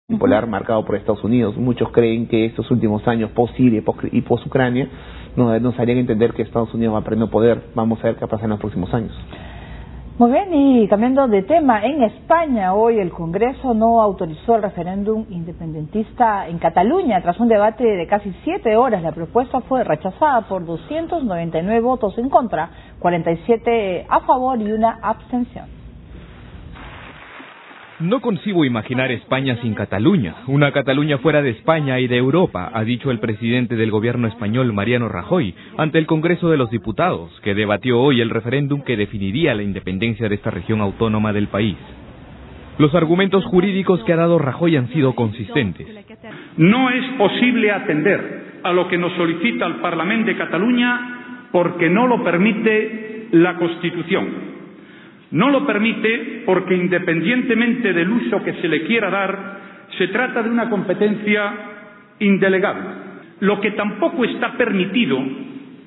bipolar marcado por Estados Unidos. Muchos creen que estos últimos años, post-Siria y post-Ucrania, nos harían entender que Estados Unidos va perdiendo poder. Vamos a ver qué pasa en los próximos años. Muy bien, y cambiando de tema, en España hoy el Congreso no autorizó el referéndum independentista en Cataluña. Tras un debate de casi 7 horas, la propuesta fue rechazada por 299 votos en contra, 47 a favor y una abstención. No concibo imaginar España sin Cataluña, una Cataluña fuera de España y de Europa, ha dicho el presidente del gobierno español, Mariano Rajoy, ante el Congreso de los Diputados, que debatió hoy el referéndum que definiría la independencia de esta región autónoma del país. Los argumentos jurídicos que ha dado Rajoy han sido consistentes. No es posible atender a lo que nos solicita el Parlamento de Cataluña porque no lo permite la Constitución. No lo permite porque, independientemente del uso que se le quiera dar, se trata de una competencia indelegable. Lo que tampoco está permitido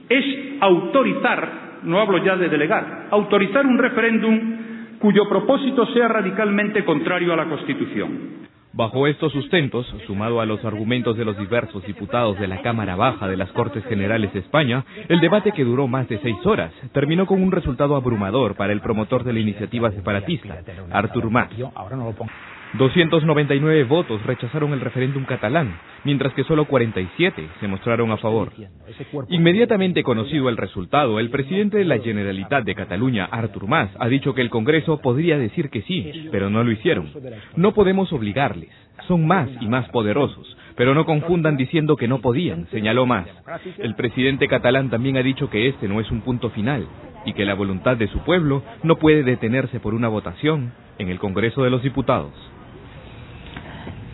es autorizar, no hablo ya de delegar, autorizar un referéndum cuyo propósito sea radicalmente contrario a la Constitución. Bajo estos sustentos, sumado a los argumentos de los diversos diputados de la Cámara Baja de las Cortes Generales de España, el debate, que duró más de 6 horas, terminó con un resultado abrumador para el promotor de la iniciativa separatista, Artur Mas. 299 votos rechazaron el referéndum catalán, mientras que solo 47 se mostraron a favor. Inmediatamente conocido el resultado, el presidente de la Generalitat de Cataluña, Artur Mas, ha dicho que el Congreso podría decir que sí, pero no lo hicieron. No podemos obligarles, son más y más poderosos, pero no confundan diciendo que no podían, señaló Mas. El presidente catalán también ha dicho que este no es un punto final y que la voluntad de su pueblo no puede detenerse por una votación en el Congreso de los Diputados.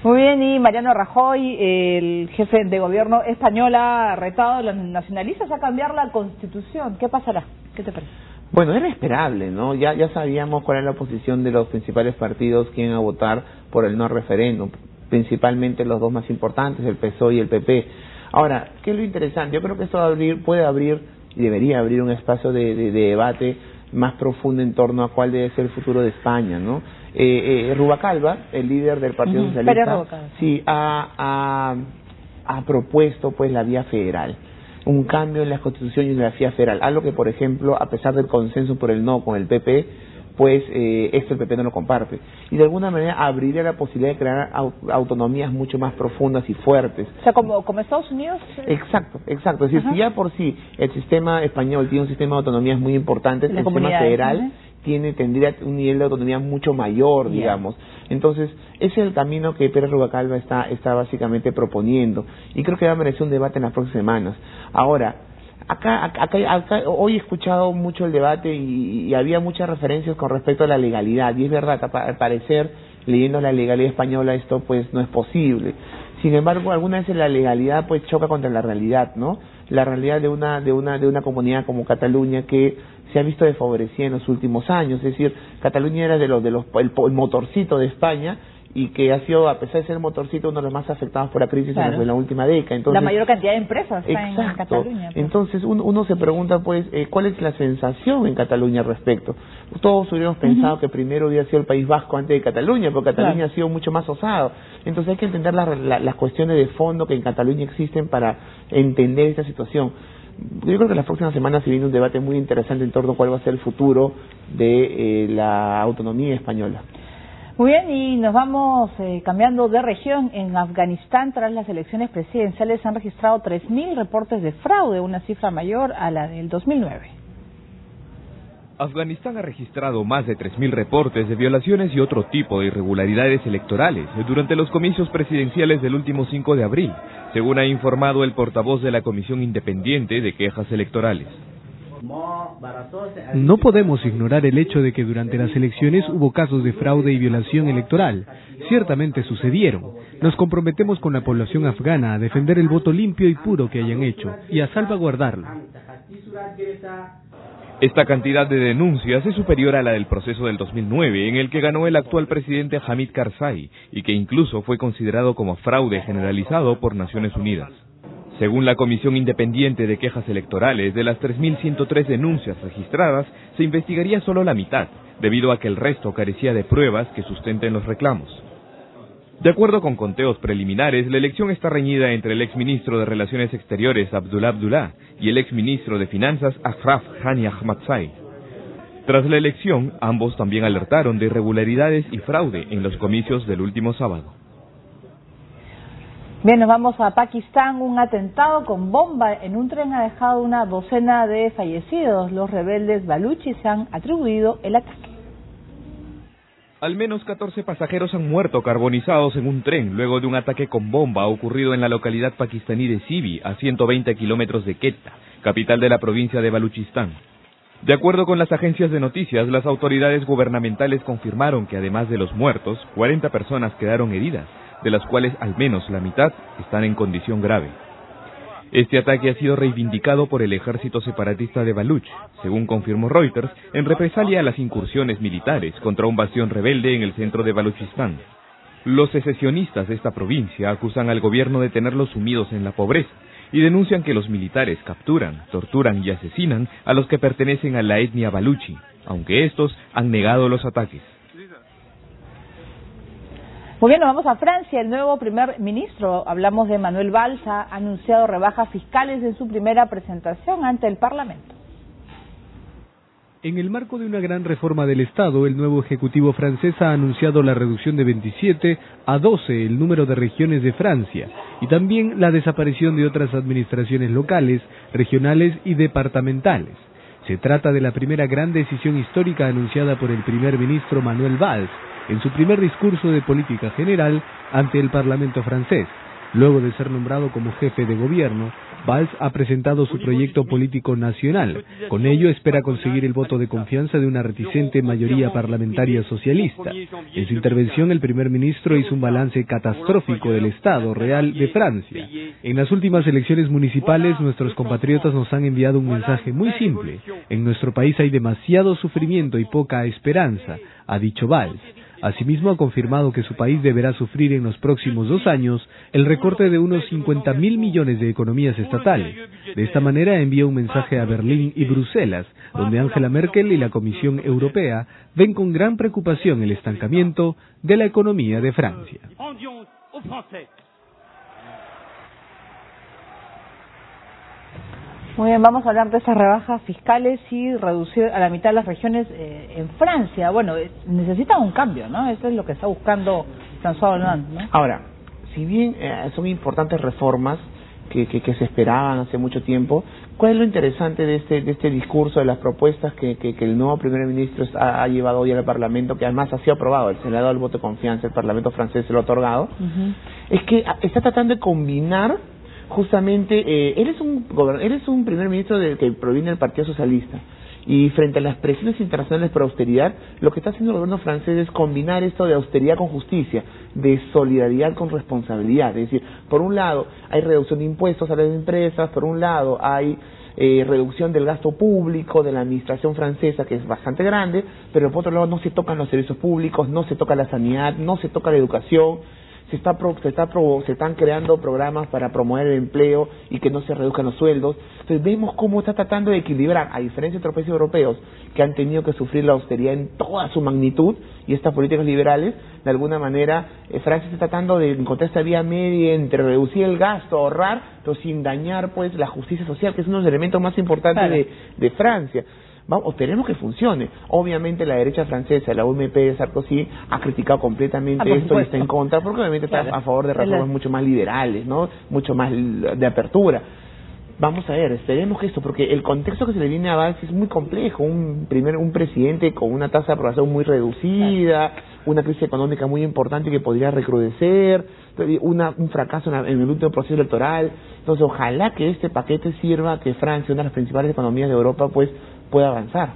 Muy bien, y Mariano Rajoy, el jefe de gobierno español, ha retado a los nacionalistas a cambiar la Constitución. ¿Qué pasará? ¿Qué te parece? Bueno, era esperable, ¿no? Ya sabíamos cuál era la posición de los principales partidos que iban a votar por el no referéndum, principalmente los dos más importantes, el PSOE y el PP. Ahora, ¿qué es lo interesante? Yo creo que esto puede abrir y debería abrir un espacio de debate más profundo en torno a cuál debe ser el futuro de España, ¿no? Rubalcaba, el líder del Partido Socialista, sí, ha propuesto pues la vía federal, un cambio en la Constitución y en la vía federal, algo que, por ejemplo, a pesar del consenso por el no con el PP, pues esto el PP no lo comparte, y de alguna manera abriría la posibilidad de crear autonomías mucho más profundas y fuertes. O sea, como Estados Unidos. Exacto. Es decir, si ya por sí el sistema español tiene un sistema de autonomías muy importante, el sistema federal tendría un nivel de autonomía mucho mayor, digamos. Entonces, ese es el camino que Pérez Rubalcaba está básicamente proponiendo, y creo que va a merecer un debate en las próximas semanas. Ahora, acá hoy he escuchado mucho el debate y había muchas referencias con respecto a la legalidad, y es verdad que al parecer, leyendo la legalidad española, esto pues no es posible. Sin embargo, algunas veces la legalidad pues choca contra la realidad, ¿no? La realidad de una comunidad como Cataluña, que se ha visto desfavorecida en los últimos años. Es decir, Cataluña era el motorcito de España, y que ha sido, a pesar de ser el motorcito, uno de los más afectados por la crisis en la última década. Entonces, la mayor cantidad de empresas está en Cataluña. Pues. Entonces uno se pregunta, pues, ¿cuál es la sensación en Cataluña al respecto? Todos hubiéramos pensado que primero hubiera sido el País Vasco antes de Cataluña, porque Cataluña ha sido mucho más osado. Entonces hay que entender las cuestiones de fondo que en Cataluña existen para entender esta situación. Yo creo que las próximas semanas se viene un debate muy interesante en torno a cuál va a ser el futuro de la autonomía española. Muy bien, y nos vamos cambiando de región. En Afganistán, tras las elecciones presidenciales, se han registrado 3.000 reportes de fraude, una cifra mayor a la del 2009. Afganistán ha registrado más de 3.000 reportes de violaciones y otro tipo de irregularidades electorales durante los comicios presidenciales del último 5 de abril, según ha informado el portavoz de la Comisión Independiente de Quejas Electorales. No podemos ignorar el hecho de que durante las elecciones hubo casos de fraude y violación electoral. Ciertamente sucedieron. Nos comprometemos con la población afgana a defender el voto limpio y puro que hayan hecho y a salvaguardarlo. Esta cantidad de denuncias es superior a la del proceso del 2009, en el que ganó el actual presidente Hamid Karzai, y que incluso fue considerado como fraude generalizado por Naciones Unidas. Según la Comisión Independiente de Quejas Electorales, de las 3.103 denuncias registradas, se investigaría solo la mitad, debido a que el resto carecía de pruebas que sustenten los reclamos. De acuerdo con conteos preliminares, la elección está reñida entre el exministro de Relaciones Exteriores Abdullah Abdullah y el exministro de Finanzas Ashraf Ghani Ahmadzai. Tras la elección, ambos también alertaron de irregularidades y fraude en los comicios del último sábado. Bien, nos vamos a Pakistán. Un atentado con bomba en un tren ha dejado una docena de fallecidos. Los rebeldes baluchis se han atribuido el ataque. Al menos 14 pasajeros han muerto carbonizados en un tren luego de un ataque con bomba ocurrido en la localidad pakistaní de Sibi, a 120 kilómetros de Quetta, capital de la provincia de Baluchistán. De acuerdo con las agencias de noticias, las autoridades gubernamentales confirmaron que además de los muertos, 40 personas quedaron heridas, de las cuales al menos la mitad están en condición grave. Este ataque ha sido reivindicado por el ejército separatista de Baluch, según confirmó Reuters, en represalia a las incursiones militares contra un bastión rebelde en el centro de Baluchistán. Los secesionistas de esta provincia acusan al gobierno de tenerlos sumidos en la pobreza y denuncian que los militares capturan, torturan y asesinan a los que pertenecen a la etnia baluchi, aunque estos han negado los ataques. Muy bien, nos vamos a Francia. El nuevo primer ministro, hablamos de Manuel Valls, ha anunciado rebajas fiscales en su primera presentación ante el Parlamento. En el marco de una gran reforma del Estado, el nuevo Ejecutivo francés ha anunciado la reducción de 27 a 12 el número de regiones de Francia y también la desaparición de otras administraciones locales, regionales y departamentales. Se trata de la primera gran decisión histórica anunciada por el primer ministro Manuel Valls en su primer discurso de política general ante el Parlamento francés. Luego de ser nombrado como jefe de gobierno, Valls ha presentado su proyecto político nacional. Con ello espera conseguir el voto de confianza de una reticente mayoría parlamentaria socialista. En su intervención, el primer ministro hizo un balance catastrófico del Estado real de Francia. En las últimas elecciones municipales, nuestros compatriotas nos han enviado un mensaje muy simple. En nuestro país hay demasiado sufrimiento y poca esperanza, ha dicho Valls. Asimismo, ha confirmado que su país deberá sufrir en los próximos 2 años el recorte de unos 50.000 millones de economías estatales. De esta manera envía un mensaje a Berlín y Bruselas, donde Angela Merkel y la Comisión Europea ven con gran preocupación el estancamiento de la economía de Francia. Muy bien, vamos a hablar de esas rebajas fiscales y reducir a la mitad las regiones en Francia. Bueno, necesitan un cambio, ¿no? Eso es lo que está buscando François Hollande, ¿no? Ahora, si bien son importantes reformas que se esperaban hace mucho tiempo, ¿cuál es lo interesante de este discurso, de las propuestas que el nuevo primer ministro ha llevado hoy al Parlamento, que además ha sido aprobado, se le ha dado el voto de confianza, el Parlamento francés se lo ha otorgado, es que está tratando de combinar justamente, él es un primer ministro que proviene del Partido Socialista, y frente a las presiones internacionales por austeridad, lo que está haciendo el gobierno francés es combinar esto de austeridad con justicia, de solidaridad con responsabilidad. Es decir, por un lado hay reducción de impuestos a las empresas, por un lado hay reducción del gasto público de la administración francesa, que es bastante grande, pero por otro lado no se tocan los servicios públicos, no se toca la sanidad, no se toca la educación. Se están creando programas para promover el empleo y que no se reduzcan los sueldos. Entonces vemos cómo está tratando de equilibrar, a diferencia de otros países europeos que han tenido que sufrir la austeridad en toda su magnitud, y estas políticas liberales, de alguna manera Francia está tratando de encontrar esta vía media entre reducir el gasto, ahorrar, pero sin dañar pues la justicia social, que es uno de los elementos más importantes de Francia. Esperemos que funcione. Obviamente la derecha francesa, la UMP de Sarkozy, ha criticado completamente esto y está en contra, porque obviamente está a favor de reformas mucho más liberales, ¿no? Mucho más de apertura. Vamos a ver, esperemos que esto, porque el contexto que se le viene a Valls es muy complejo. Un presidente con una tasa de aprobación muy reducida, una crisis económica muy importante que podría recrudecer, un fracaso en el último proceso electoral. Entonces ojalá que este paquete sirva a que Francia, una de las principales economías de Europa, pues pueda avanzar.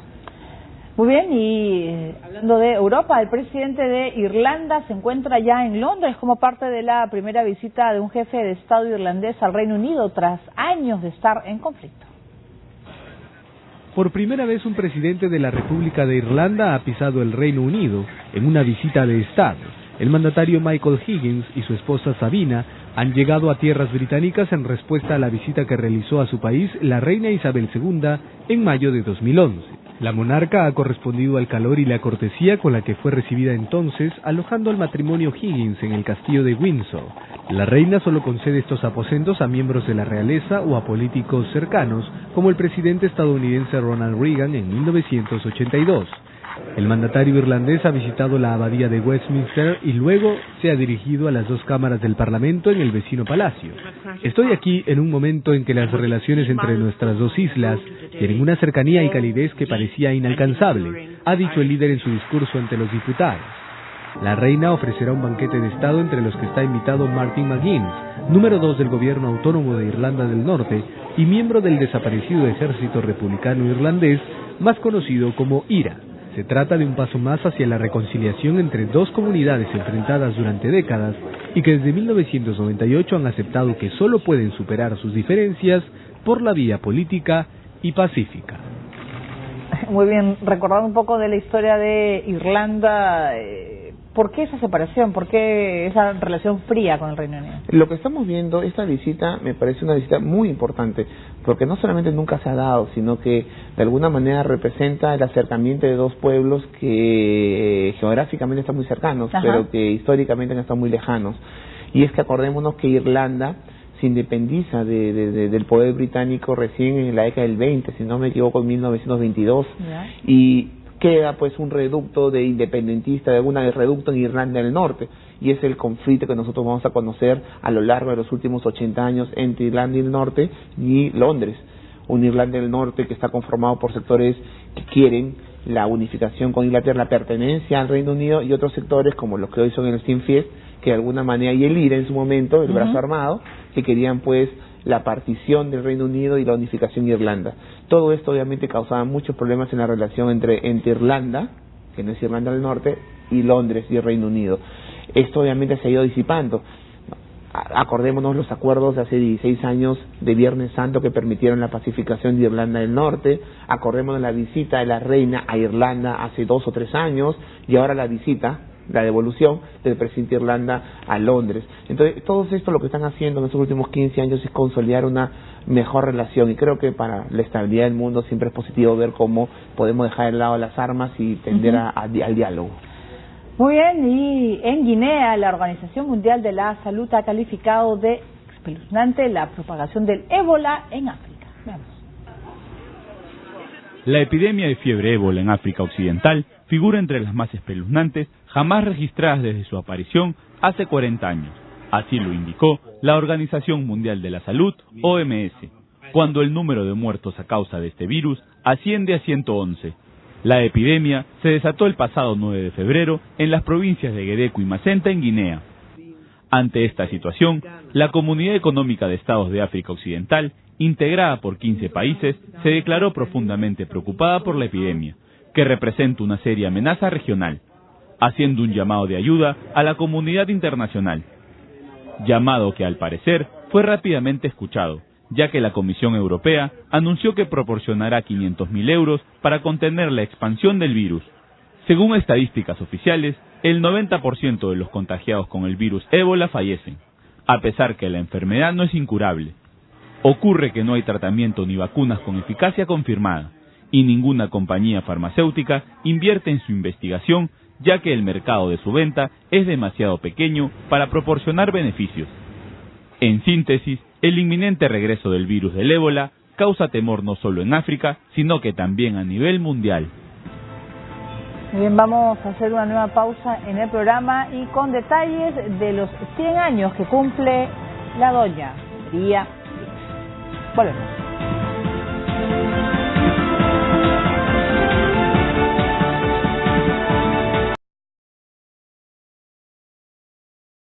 Muy bien, y hablando de Europa, el presidente de Irlanda se encuentra ya en Londres como parte de la primera visita de un jefe de Estado irlandés al Reino Unido tras años de estar en conflicto. Por primera vez un presidente de la República de Irlanda ha pisado el Reino Unido en una visita de Estado. El mandatario Michael Higgins y su esposa Sabina han llegado a tierras británicas en respuesta a la visita que realizó a su país la reina Isabel II en mayo de 2011. La monarca ha correspondido al calor y la cortesía con la que fue recibida entonces, alojando al matrimonio Higgins en el castillo de Windsor. La reina solo concede estos aposentos a miembros de la realeza o a políticos cercanos, como el presidente estadounidense Ronald Reagan en 1982. El mandatario irlandés ha visitado la abadía de Westminster y luego se ha dirigido a las dos cámaras del Parlamento en el vecino palacio. Estoy aquí en un momento en que las relaciones entre nuestras dos islas tienen una cercanía y calidez que parecía inalcanzable, ha dicho el líder en su discurso ante los diputados. La reina ofrecerá un banquete de Estado entre los que está invitado Martin McGuinness, número 2 del gobierno autónomo de Irlanda del Norte y miembro del desaparecido ejército republicano irlandés, más conocido como IRA. Se trata de un paso más hacia la reconciliación entre dos comunidades enfrentadas durante décadas y que desde 1998 han aceptado que solo pueden superar sus diferencias por la vía política y pacífica. Muy bien, recordando un poco de la historia de Irlanda, ¿por qué esa separación? ¿Por qué esa relación fría con el Reino Unido? Lo que estamos viendo, esta visita me parece una visita muy importante, porque no solamente nunca se ha dado, sino que de alguna manera representa el acercamiento de dos pueblos que geográficamente están muy cercanos, pero que históricamente han estado muy lejanos. Y es que acordémonos que Irlanda se independiza del poder británico recién en la década del 20, si no me equivoco, en 1922, y queda pues un reducto de independentista, de alguna reducto en Irlanda del Norte, y es el conflicto que nosotros vamos a conocer a lo largo de los últimos 80 años entre Irlanda del Norte y Londres. Un Irlanda del Norte que está conformado por sectores que quieren la unificación con Inglaterra, la pertenencia al Reino Unido, y otros sectores como los que hoy son el Sinn Féin, que de alguna manera, y el IRA en su momento, el brazo armado, que querían pues la partición del Reino Unido y la unificación de Irlanda. Todo esto obviamente causaba muchos problemas en la relación entre Irlanda, que no es Irlanda del Norte, y Londres y el Reino Unido. Esto obviamente se ha ido disipando. Acordémonos los acuerdos de hace 16 años de Viernes Santo que permitieron la pacificación de Irlanda del Norte. Acordémonos la visita de la reina a Irlanda hace 2 o 3 años, y ahora la visita, la devolución del presidente de Irlanda a Londres. Entonces, todo esto lo que están haciendo en estos últimos 15 años es consolidar una mejor relación, y creo que para la estabilidad del mundo siempre es positivo ver cómo podemos dejar de lado las armas y tender al diálogo. Muy bien, y en Guinea la Organización Mundial de la Salud ha calificado de espeluznante la propagación del ébola en África. Veamos. La epidemia de fiebre ébola en África Occidental figura entre las más espeluznantes jamás registradas desde su aparición hace 40 años. Así lo indicó la Organización Mundial de la Salud, OMS, cuando el número de muertos a causa de este virus asciende a 111. La epidemia se desató el pasado 9 de febrero en las provincias de Guédéco y Macenta, en Guinea. Ante esta situación, la Comunidad Económica de Estados de África Occidental, integrada por 15 países, se declaró profundamente preocupada por la epidemia, que representa una seria amenaza regional, haciendo un llamado de ayuda a la comunidad internacional. Llamado que, al parecer, fue rápidamente escuchado, ya que la Comisión Europea anunció que proporcionará 500.000 euros para contener la expansión del virus. Según estadísticas oficiales, el 90% de los contagiados con el virus ébola fallecen, a pesar que la enfermedad no es incurable. Ocurre que no hay tratamiento ni vacunas con eficacia confirmada, y ninguna compañía farmacéutica invierte en su investigación, ya que el mercado de su venta es demasiado pequeño para proporcionar beneficios. En síntesis, el inminente regreso del virus del ébola causa temor no solo en África, sino que también a nivel mundial. Muy bien, vamos a hacer una nueva pausa en el programa y con detalles de los 100 años que cumple la doña María. Volvemos.